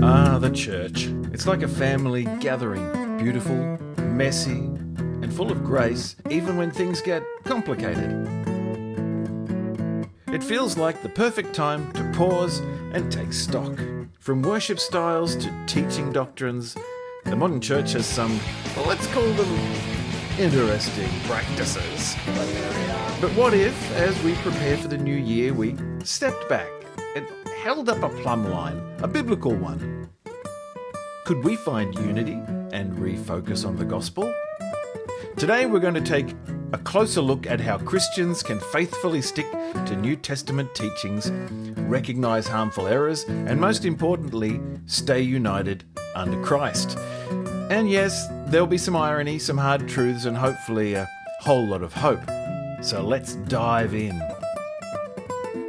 The church. It's like a family gathering, beautiful, messy, and full of grace, even when things get complicated. It feels like the perfect time to pause and take stock. From worship styles to teaching doctrines, the modern church has some, well, let's call them interesting practices. But what if, as we prepare for the new year, we stepped back and held up a plumb line, a biblical one? Could we find unity and refocus on the gospel? Today we're going to take a closer look at how Christians can faithfully stick to New Testament teachings, recognise harmful errors, and most importantly, stay united under Christ. And yes, there'll be some irony, some hard truths, and hopefully a whole lot of hope. So let's dive in.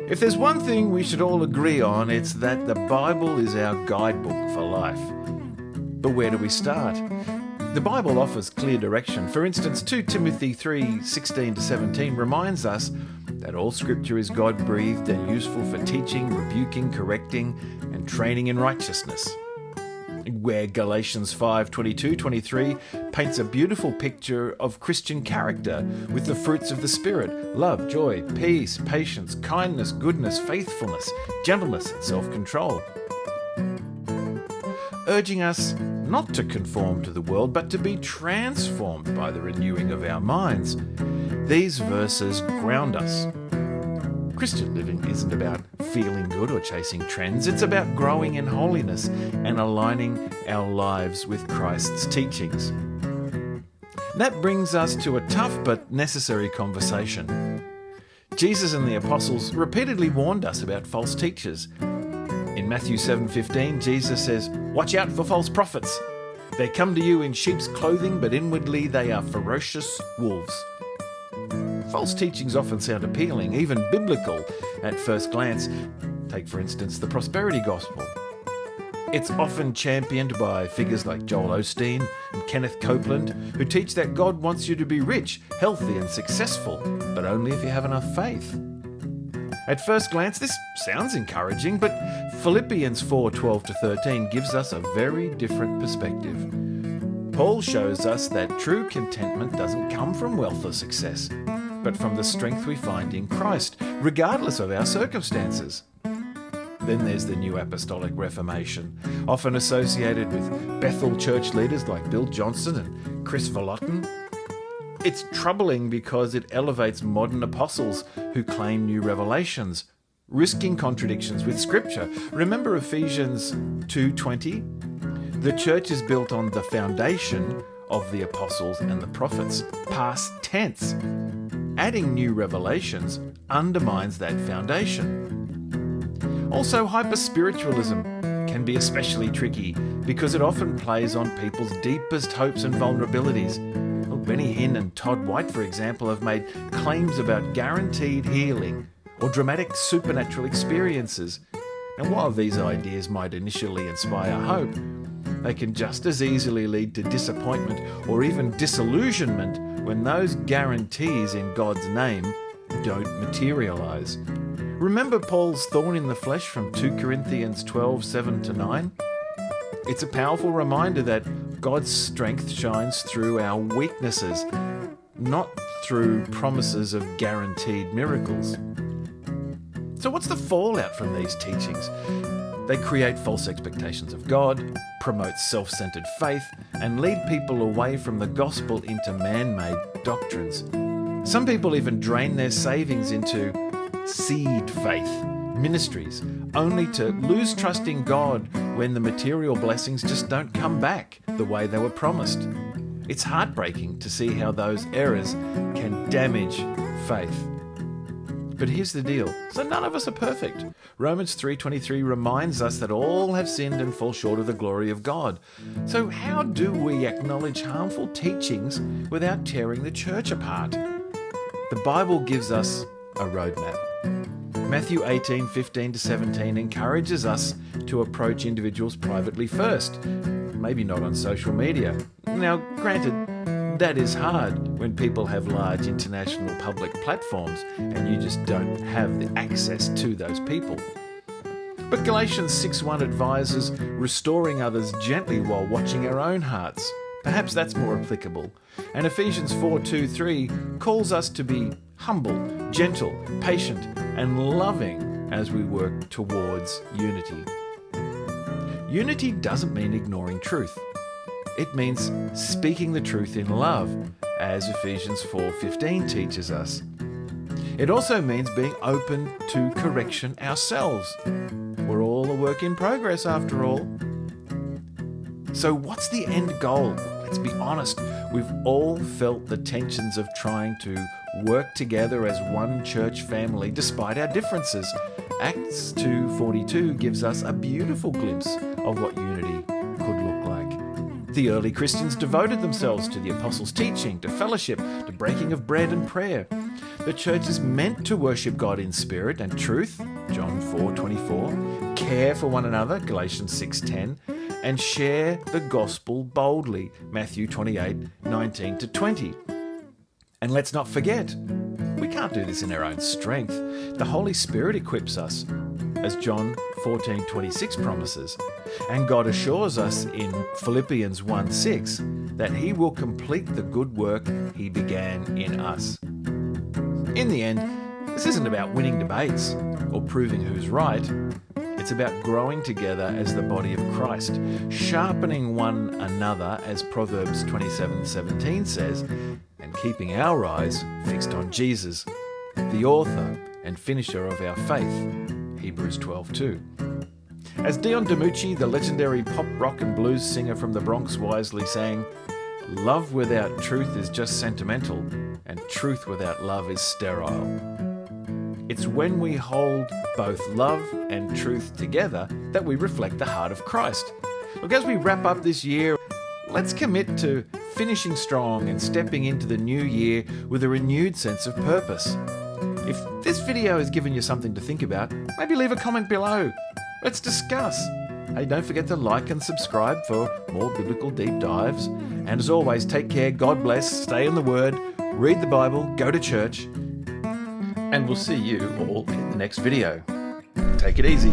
If there's one thing we should all agree on, it's that the Bible is our guidebook for life. But where do we start? The Bible offers clear direction. For instance, 2 Timothy 3:16-17 reminds us that all Scripture is God-breathed and useful for teaching, rebuking, correcting, and training in righteousness. Where Galatians 5:22-23 paints a beautiful picture of Christian character with the fruits of the Spirit: love, joy, peace, patience, kindness, goodness, faithfulness, gentleness, and self-control. Urging us not to conform to the world, but to be transformed by the renewing of our minds. These verses ground us. Christian living isn't about feeling good or chasing trends. It's about growing in holiness and aligning our lives with Christ's teachings. That brings us to a tough but necessary conversation. Jesus and the apostles repeatedly warned us about false teachers. In Matthew 7:15, Jesus says, "Watch out for false prophets. They come to you in sheep's clothing, but inwardly they are ferocious wolves." False teachings often sound appealing, even biblical at first glance. Take, for instance, the prosperity gospel. It's often championed by figures like Joel Osteen and Kenneth Copeland, who teach that God wants you to be rich, healthy, and successful, but only if you have enough faith. At first glance, this sounds encouraging, but Philippians 4:12-13 gives us a very different perspective. Paul shows us that true contentment doesn't come from wealth or success, but from the strength we find in Christ, regardless of our circumstances. Then there's the New Apostolic Reformation, often associated with Bethel church leaders like Bill Johnson and Chris Vallotton. It's troubling because it elevates modern apostles who claim new revelations, risking contradictions with Scripture. Remember Ephesians 2:20? The church is built on the foundation of the apostles and the prophets, past tense. Adding new revelations undermines that foundation. Also, hyper-spiritualism can be especially tricky because it often plays on people's deepest hopes and vulnerabilities. Benny Hinn and Todd White, for example, have made claims about guaranteed healing or dramatic supernatural experiences. And while these ideas might initially inspire hope, they can just as easily lead to disappointment or even disillusionment when those guarantees in God's name don't materialize. Remember Paul's thorn in the flesh from 2 Corinthians 12:7-9? It's a powerful reminder that God's strength shines through our weaknesses, not through promises of guaranteed miracles. So what's the fallout from these teachings? They create false expectations of God, promote self-centered faith, and lead people away from the gospel into man-made doctrines. Some people even drain their savings into seed faith ministries, only to lose trust in God when the material blessings just don't come back the way they were promised. It's heartbreaking to see how those errors can damage faith. But here's the deal. So none of us are perfect. Romans 3:23 reminds us that all have sinned and fall short of the glory of God. So how do we acknowledge harmful teachings without tearing the church apart? The Bible gives us a roadmap. Matthew 18:15-17 encourages us to approach individuals privately first, maybe not on social media. Now, granted, that is hard when people have large international public platforms and you just don't have the access to those people. But Galatians 6:1 advises restoring others gently while watching our own hearts. Perhaps that's more applicable. And Ephesians 4:2-3 calls us to be humble, gentle, patient, and loving as we work towards unity. Unity doesn't mean ignoring truth. It means speaking the truth in love, as Ephesians 4:15 teaches us. It also means being open to correction ourselves. We're all a work in progress after all. So what's the end goal? Let's be honest, we've all felt the tensions of trying to work together as one church family despite our differences. Acts 2:42 gives us a beautiful glimpse of what unity could look like. The early Christians devoted themselves to the apostles' teaching, to fellowship, to breaking of bread and prayer. The church is meant to worship God in spirit and truth, John 4:24, care for one another, Galatians 6:10, and share the gospel boldly, Matthew 28:19-20. And let's not forget, we can't do this in our own strength. The Holy Spirit equips us, as John 14:26 promises. And God assures us in Philippians 1:6 that He will complete the good work He began in us. In the end, this isn't about winning debates or proving who's right. It's about growing together as the body of Christ, sharpening one another, as Proverbs 27:17 says, and keeping our eyes fixed on Jesus, the author and finisher of our faith, Hebrews 12:2. As Dion DiMucci, the legendary pop, rock and blues singer from the Bronx, wisely sang, "Love without truth is just sentimental, and truth without love is sterile." It's when we hold both love and truth together that we reflect the heart of Christ. Look, as we wrap up this year, let's commit to finishing strong and stepping into the new year with a renewed sense of purpose. If this video has given you something to think about, maybe leave a comment below. Let's discuss. Hey, don't forget to like and subscribe for more biblical deep dives. And as always, take care, God bless, stay in the Word, read the Bible, go to church, and we'll see you all in the next video. Take it easy.